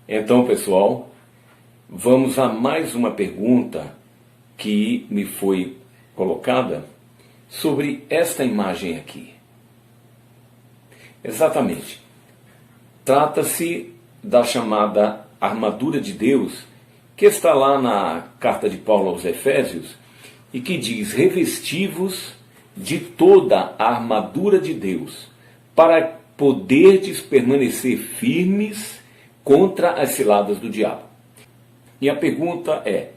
Então, pessoal, vamos a mais uma pergunta que me foi colocada sobre esta imagem aqui. Exatamente. Trata-se da chamada armadura de Deus, que está lá na carta de Paulo aos Efésios, e que diz: revesti-vos de toda a armadura de Deus, para poderdes permanecer firmes contra as ciladas do diabo. E a pergunta é: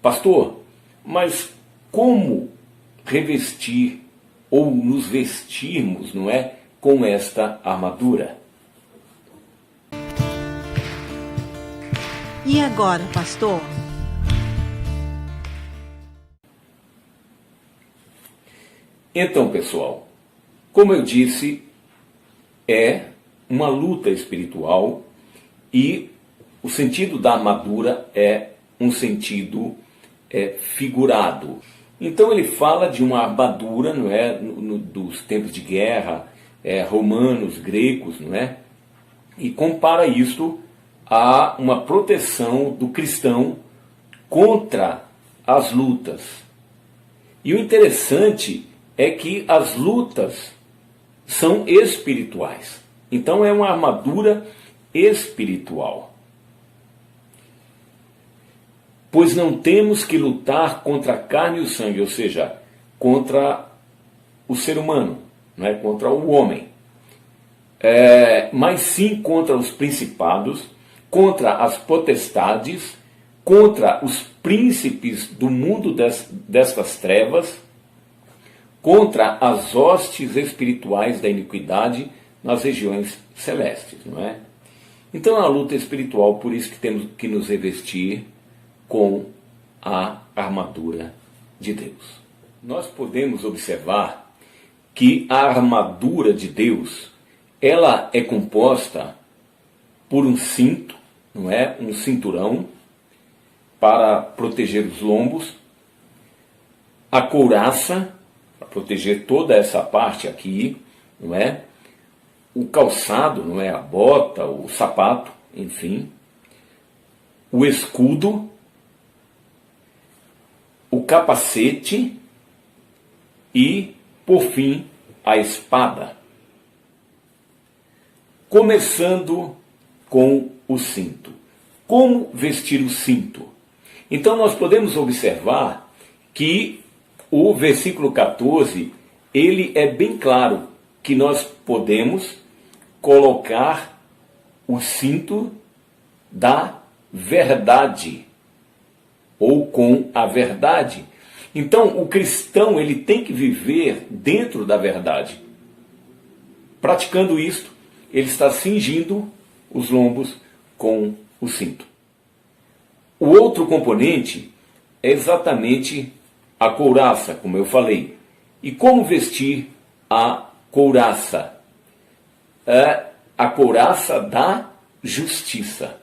pastor, mas como revestir ou nos vestirmos, não é, com esta armadura? E agora, pastor? Então, pessoal, como eu disse, é uma luta espiritual e o sentido da armadura é um sentido figurado. Então ele fala de uma armadura, não é, dos tempos de guerra, romanos, gregos, não é? E compara isto a uma proteção do cristão contra as lutas. E o interessante é que as lutas são espirituais. Então é uma armadura espiritual. Pois não temos que lutar contra a carne e o sangue, ou seja, contra o ser humano, não é? Contra o homem. Mas sim contra os principados, contra as potestades, contra os príncipes do mundo destas trevas, contra as hostes espirituais da iniquidade nas regiões celestes, não é? Então é uma luta espiritual, por isso que temos que nos revestir com a armadura de Deus. Nós podemos observar que a armadura de Deus, ela é composta por um cinto, não é? Um cinturão para proteger os lombos, a couraça para proteger toda essa parte aqui, não é? O calçado, não é? A bota, o sapato, enfim, o escudo, o capacete e, por fim, a espada. Começando com o cinto. Como vestir o cinto? Então nós podemos observar que o versículo 14, ele é bem claro que nós podemos colocar o cinto da verdade, ou com a verdade. Então o cristão, ele tem que viver dentro da verdade. Praticando isto, ele está cingindo os lombos com o cinto. O outro componente é exatamente a couraça, como eu falei. E como vestir a couraça? É a couraça da justiça.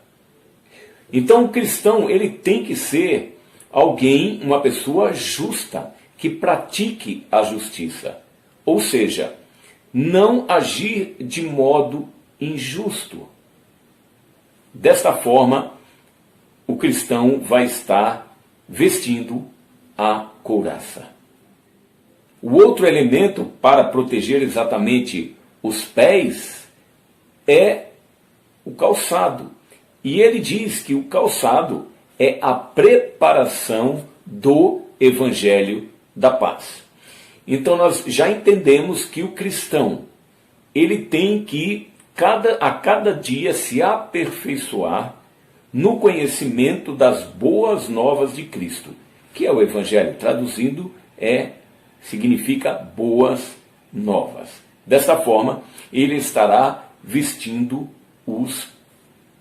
Então o cristão, ele tem que ser alguém, uma pessoa justa, que pratique a justiça. Ou seja, não agir de modo injusto. Desta forma, o cristão vai estar vestindo a couraça. O outro elemento para proteger exatamente os pés é o calçado. E ele diz que o calçado é a preparação do Evangelho da Paz. Então nós já entendemos que o cristão, ele tem que a cada dia se aperfeiçoar no conhecimento das boas novas de Cristo, que é o Evangelho. Traduzindo, significa boas novas. Desta forma, ele estará vestindo os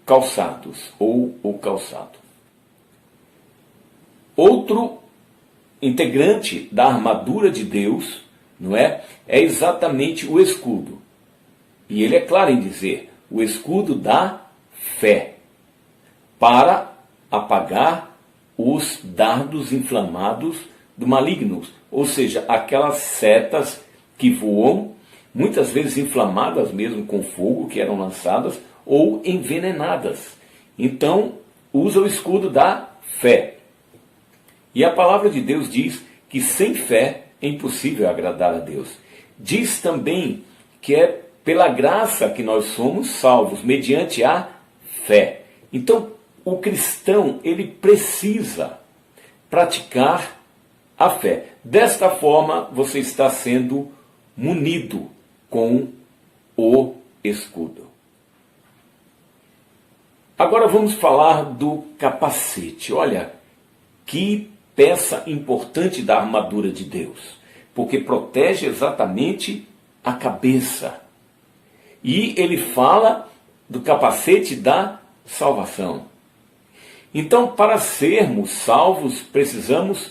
calçados, ou o calçado. Outro integrante da armadura de Deus, não é? É exatamente o escudo. E ele é claro em dizer, o escudo da fé, para apagar os dardos inflamados do maligno, ou seja, aquelas setas que voam, muitas vezes inflamadas mesmo com fogo, que eram lançadas, ou envenenadas. Então, usa o escudo da fé. E a palavra de Deus diz que sem fé é impossível agradar a Deus. Diz também que é pela graça que nós somos salvos, mediante a fé. Então, o cristão, ele precisa praticar a fé. Desta forma, você está sendo munido com o escudo. Agora vamos falar do capacete. Olha, que peça importante da armadura de Deus, porque protege exatamente a cabeça. E ele fala do capacete da salvação. Então, para sermos salvos, precisamos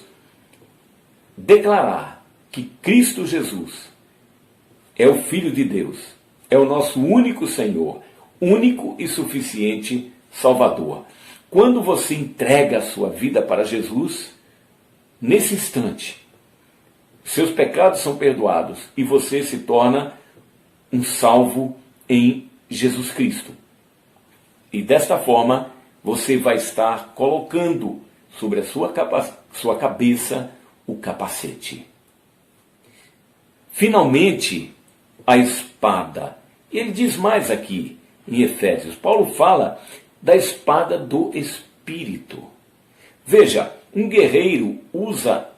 declarar que Cristo Jesus é o Filho de Deus, é o nosso único Senhor, único e suficiente Salvador. Quando você entrega a sua vida para Jesus, nesse instante, seus pecados são perdoados e você se torna um salvo em Jesus Cristo. E desta forma, você vai estar colocando sobre a sua cabeça o capacete. Finalmente, a espada. E ele diz mais aqui em Efésios. Paulo fala da espada do Espírito. Veja, um guerreiro usa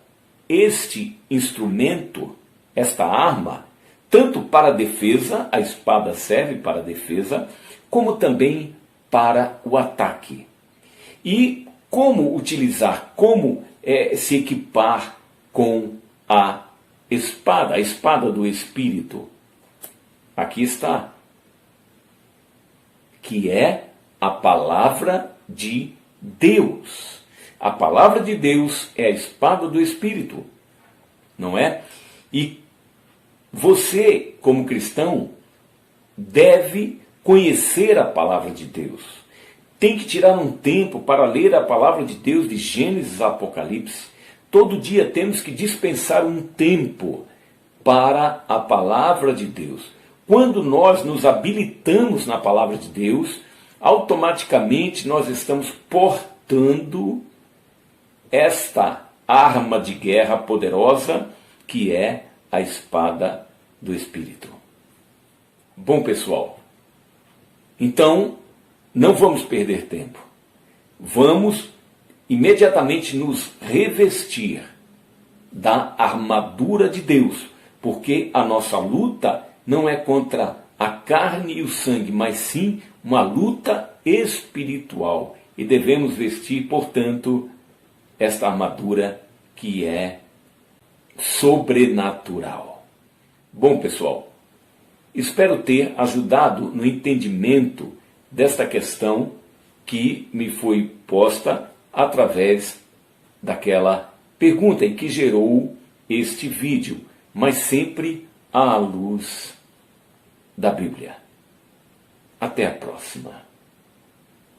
este instrumento, esta arma, tanto para a defesa, a espada serve para a defesa, como também para o ataque. E como utilizar, como se equipar com a espada do Espírito? Aqui está, que é a palavra de Deus. A palavra de Deus é a espada do Espírito, não é? E você, como cristão, deve conhecer a palavra de Deus. Tem que tirar um tempo para ler a palavra de Deus de Gênesis a Apocalipse. Todo dia temos que dispensar um tempo para a palavra de Deus. Quando nós nos habilitamos na palavra de Deus, automaticamente nós estamos portando esta arma de guerra poderosa que é a espada do Espírito. Bom, pessoal, então não vamos perder tempo. Vamos imediatamente nos revestir da armadura de Deus, porque a nossa luta não é contra a carne e o sangue, mas sim uma luta espiritual. E devemos vestir, portanto, esta armadura que é sobrenatural. Bom, pessoal, espero ter ajudado no entendimento desta questão que me foi posta através daquela pergunta e que gerou este vídeo, mas sempre à luz da Bíblia. Até a próxima.